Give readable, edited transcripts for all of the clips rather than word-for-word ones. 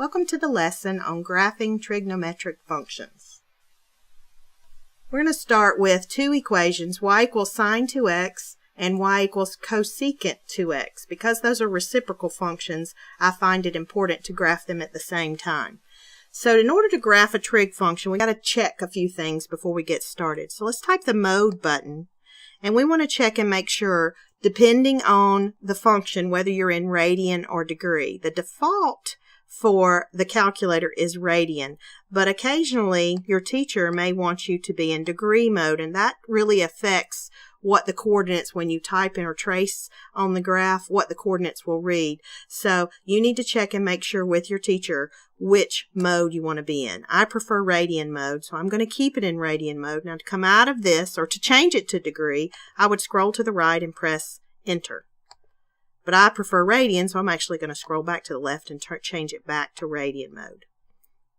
Welcome to the lesson on graphing trigonometric functions. We're going to start with two equations, y equals sine 2x and y equals cosecant 2x. Because those are reciprocal functions, I find it important to graph them at the same time. So in order to graph a trig function, we got to check a few things before we get started. So let's type the mode button, and we want to check and make sure, depending on the function, whether you're in radian or degree. The default for the calculator is radian, but occasionally your teacher may want you to be in degree mode, and that really affects what the coordinates, when you type in or trace on the graph, what the coordinates will read. So you need to check and make sure with your teacher which mode you want to be in. I prefer radian mode, so I'm going to keep it in radian mode. Now to come out of this, or to change it to degree, I would scroll to the right and press enter. But I prefer radian, so I'm actually going to scroll back to the left and change it back to radian mode.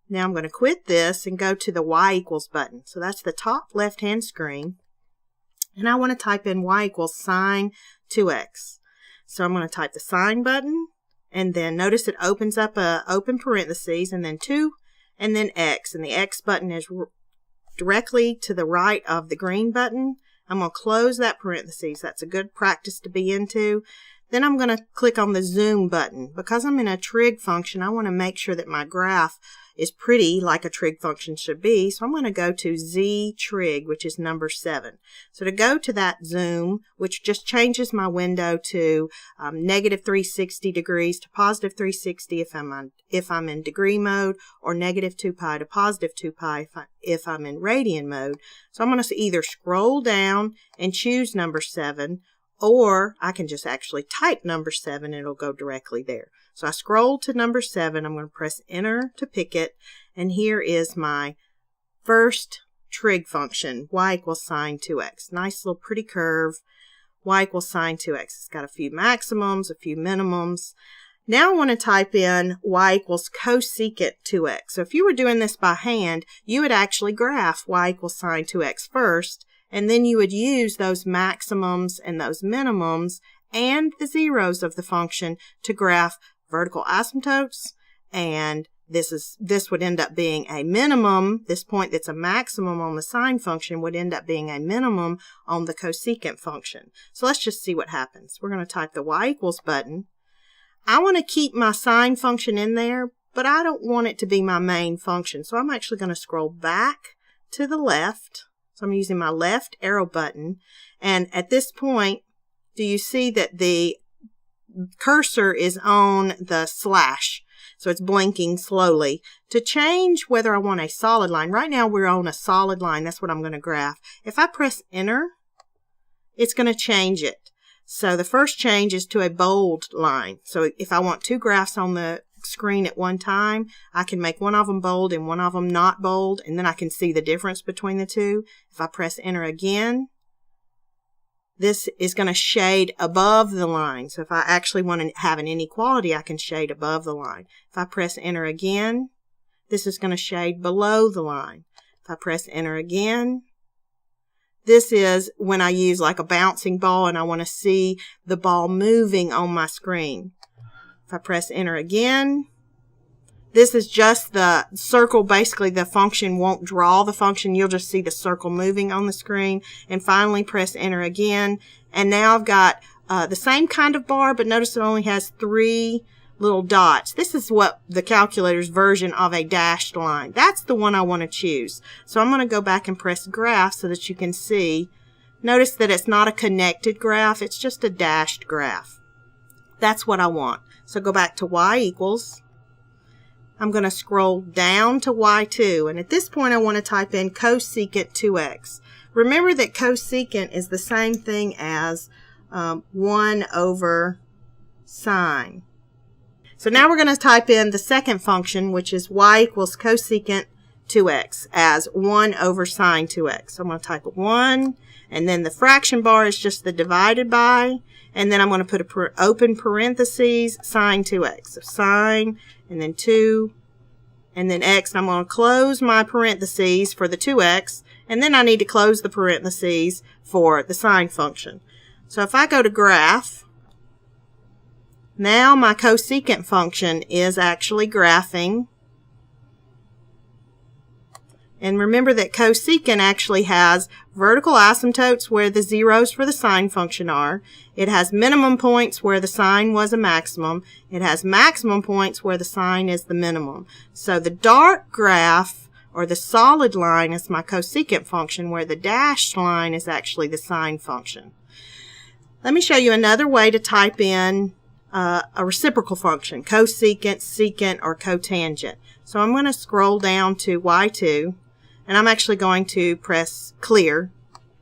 Now I'm going to quit this and go to the y equals button. So that's the top left-hand screen. And I want to type in y equals sine 2x. So I'm going to type the sine button, and then notice it opens up a open parentheses, and then 2, and then x. And the x button is directly to the right of the green button. I'm going to close that parentheses. That's a good practice to be into. Then I'm going to click on the zoom button. Because I'm in a trig function, I want to make sure that my graph is pretty like a trig function should be. So I'm going to go to Z trig, which is number 7. So to go to that zoom, which just changes my window to negative 360 degrees to positive 360 if I'm in degree mode, or negative 2 pi to positive 2 pi if I'm in radian mode. So I'm going to either scroll down and choose number 7, or I can just actually type number 7 and it'll go directly there. So I scroll to number 7, I'm going to press enter to pick it, and here is my first trig function, y equals sine 2x. Nice little pretty curve, y equals sine 2x. It's got a few maximums, a few minimums. Now I want to type in y equals cosecant 2x. So if you were doing this by hand, you would actually graph y equals sine 2x first, and then you would use those maximums and those minimums and the zeros of the function to graph vertical asymptotes, and this would end up being a minimum. This point that's a maximum on the sine function would end up being a minimum on the cosecant function. So let's just see what happens. We're going to type the y equals button. I want to keep my sine function in there, but I don't want it to be my main function. So I'm actually going to scroll back to the left. So I'm using my left arrow button, and at this point, do you see that the cursor is on the slash? So it's blinking slowly. To change whether I want a solid line, right now we're on a solid line, that's what I'm going to graph. If I press enter, it's going to change it. So the first change is to a bold line. So if I want two graphs on the screen at one time, I can make one of them bold and one of them not bold, and then I can see the difference between the two. If I press enter again, this is going to shade above the line. So if I actually want to have an inequality, I can shade above the line. If I press enter again, this is going to shade below the line. If I press enter again, this is when I use like a bouncing ball and I want to see the ball moving on my screen. If I press enter again, this is just the circle. Basically, the function won't draw the function. You'll just see the circle moving on the screen. And finally, press enter again. And now I've got the same kind of bar, but notice it only has 3 little dots. This is what the calculator's version of a dashed line. That's the one I want to choose. So I'm going to go back and press graph so that you can see. Notice that it's not a connected graph. It's just a dashed graph. That's what I want. So go back to y equals. I'm going to scroll down to y2, and at this point I want to type in cosecant 2x. Remember that cosecant is the same thing as 1 over sine. So now we're going to type in the second function, which is y equals cosecant 2x as 1 over sine 2x. So I'm going to type 1, and then the fraction bar is just the divided by, and then I'm going to put a open parentheses, sine 2x. So sine, and then 2, and then x, and I'm going to close my parentheses for the 2x, and then I need to close the parentheses for the sine function. So if I go to graph, Now my cosecant function is actually graphing. And remember that cosecant actually has vertical asymptotes where the zeros for the sine function are. It has minimum points where the sine was a maximum. It has maximum points where the sine is the minimum. So the dark graph, or the solid line, is my cosecant function, where the dashed line is actually the sine function. Let me show you another way to type in a reciprocal function, cosecant, secant, or cotangent. So I'm going to scroll down to y2, and I'm actually going to press clear.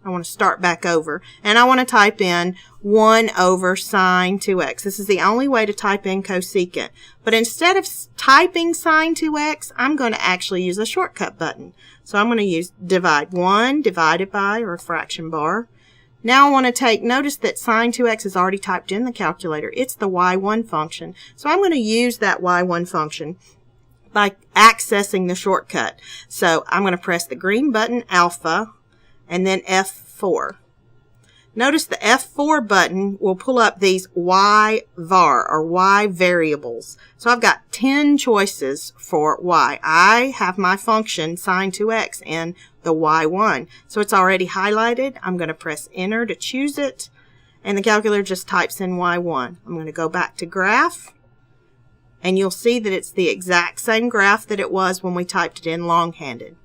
I want to start back over, and I want to type in 1 over sine 2x. This is the only way to type in cosecant. But instead of typing sine 2x, I'm going to actually use a shortcut button. So I'm going to use divide 1 divided by, or a fraction bar. Now I want to take, notice that sine 2x is already typed in the calculator. It's the y1 function. So I'm going to use that y1 function by accessing the shortcut. So I'm going to press the green button, alpha, and then F4. Notice the F4 button will pull up these y var, or y variables. So I've got 10 choices for y. I have my function sine 2x in the y1. So it's already highlighted. I'm going to press enter to choose it, and the calculator just types in y1. I'm going to go back to graph, and you'll see that it's the exact same graph that it was when we typed it in longhand.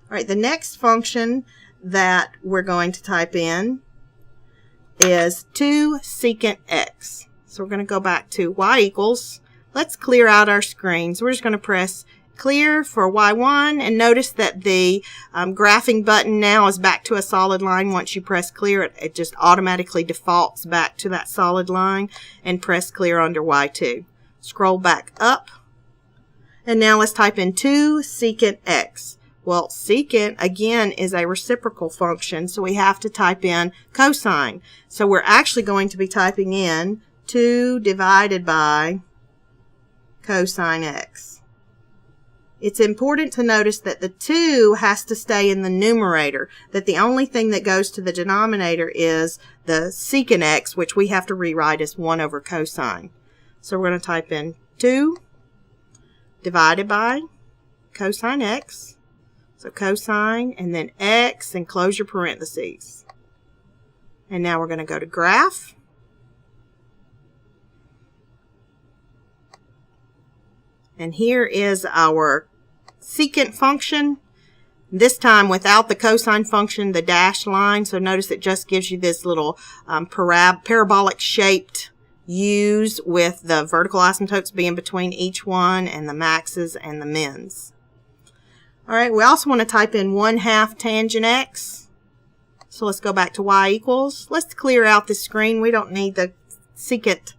All right, the next function that we're going to type in is 2 secant x. So we're going to go back to y equals. Let's clear out our screen. So we're just going to press clear for y1, and notice that the graphing button now is back to a solid line. Once you press clear, it just automatically defaults back to that solid line, and press clear under y2. Scroll back up, and now let's type in 2 secant x. Well, secant, again, is a reciprocal function, so we have to type in cosine. So we're actually going to be typing in 2 divided by cosine x. It's important to notice that the 2 has to stay in the numerator, that the only thing that goes to the denominator is the secant x, which we have to rewrite as 1 over cosine. So we're going to type in 2 divided by cosine x. So cosine, and then x, and close your parentheses. And now we're going to go to graph. And here is our secant function. This time without the cosine function, the dashed line. So notice it just gives you this little parabolic shaped U's with the vertical asymptotes being between each one, and the maxes and the mins. All right, we also want to type in 1/2 tangent x. So let's go back to y equals. Let's clear out the screen. We don't need the secant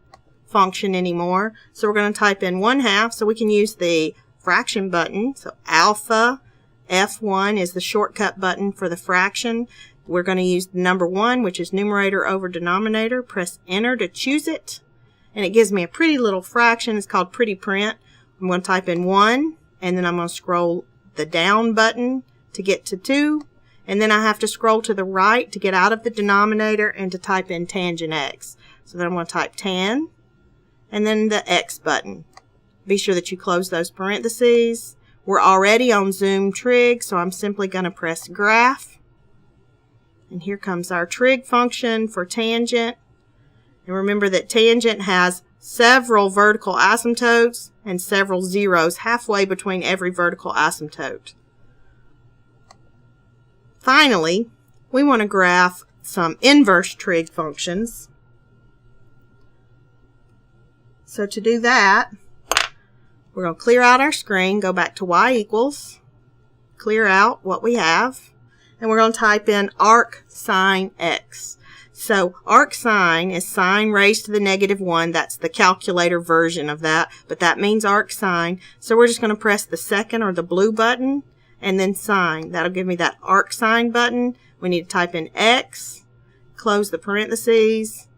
function anymore. So we're going to type in 1/2, so we can use the fraction button. So alpha F1 is the shortcut button for the fraction. We're going to use number 1, which is numerator over denominator. Press enter to choose it, and it gives me a pretty little fraction. It's called pretty print. I'm going to type in 1, and then I'm going to scroll the down button to get to 2, and then I have to scroll to the right to get out of the denominator and to type in tangent x. So then I'm going to type tan, and then the x button. Be sure that you close those parentheses. We're already on Zoom Trig, so I'm simply going to press graph, and here comes our trig function for tangent. And remember that tangent has several vertical asymptotes and several zeros halfway between every vertical asymptote. Finally, we want to graph some inverse trig functions. So to do that, we're going to clear out our screen, go back to y equals, clear out what we have, and we're going to type in arc sine x. So arc sine is sine raised to the -1. That's the calculator version of that, but that means arc sine. So we're just going to press the second, or the blue button, and then sine. That'll give me that arc sine button. We need to type in x, close the parentheses,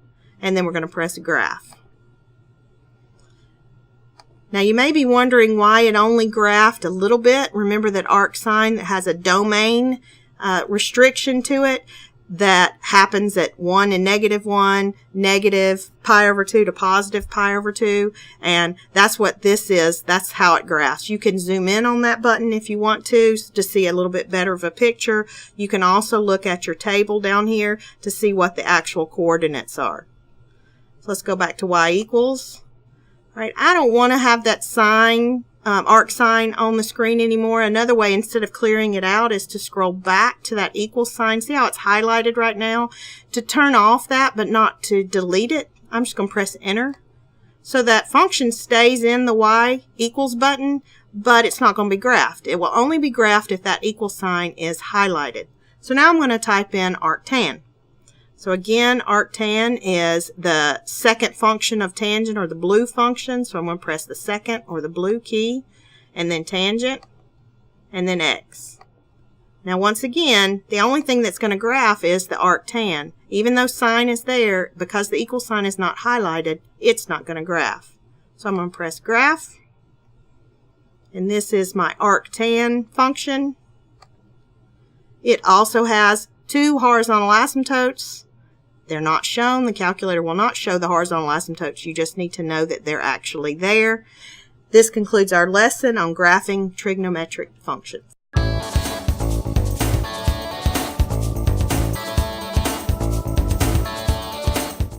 and then we're going to press graph. Now you may be wondering why it only graphed a little bit. Remember that arc sine has a domain restriction to it. that happens at 1 and -1, negative pi over 2 to positive pi over 2. And that's what this is. That's how it graphs. You can zoom in on that button if you want to see a little bit better of a picture. You can also look at your table down here to see what the actual coordinates are. So let's go back to y equals. All right, I don't want to have that sign, arc sign on the screen anymore. Another way, instead of clearing it out, is to scroll back to that equal sign. See how it's highlighted right now? To turn off that, but not to delete it, I'm just going to press enter. So that function stays in the y equals button, but it's not going to be graphed. It will only be graphed if that equal sign is highlighted. So now I'm going to type in arctan. So again, arctan is the second function of tangent, or the blue function. So I'm going to press the second or the blue key, and then tangent, and then x. Now once again, the only thing that's going to graph is the arctan. Even though sign is there, because the equal sign is not highlighted, it's not going to graph. So I'm going to press graph, and this is my arctan function. It also has two horizontal asymptotes. They're not shown. The calculator will not show the horizontal asymptotes. You just need to know that they're actually there. This concludes our lesson on graphing trigonometric functions.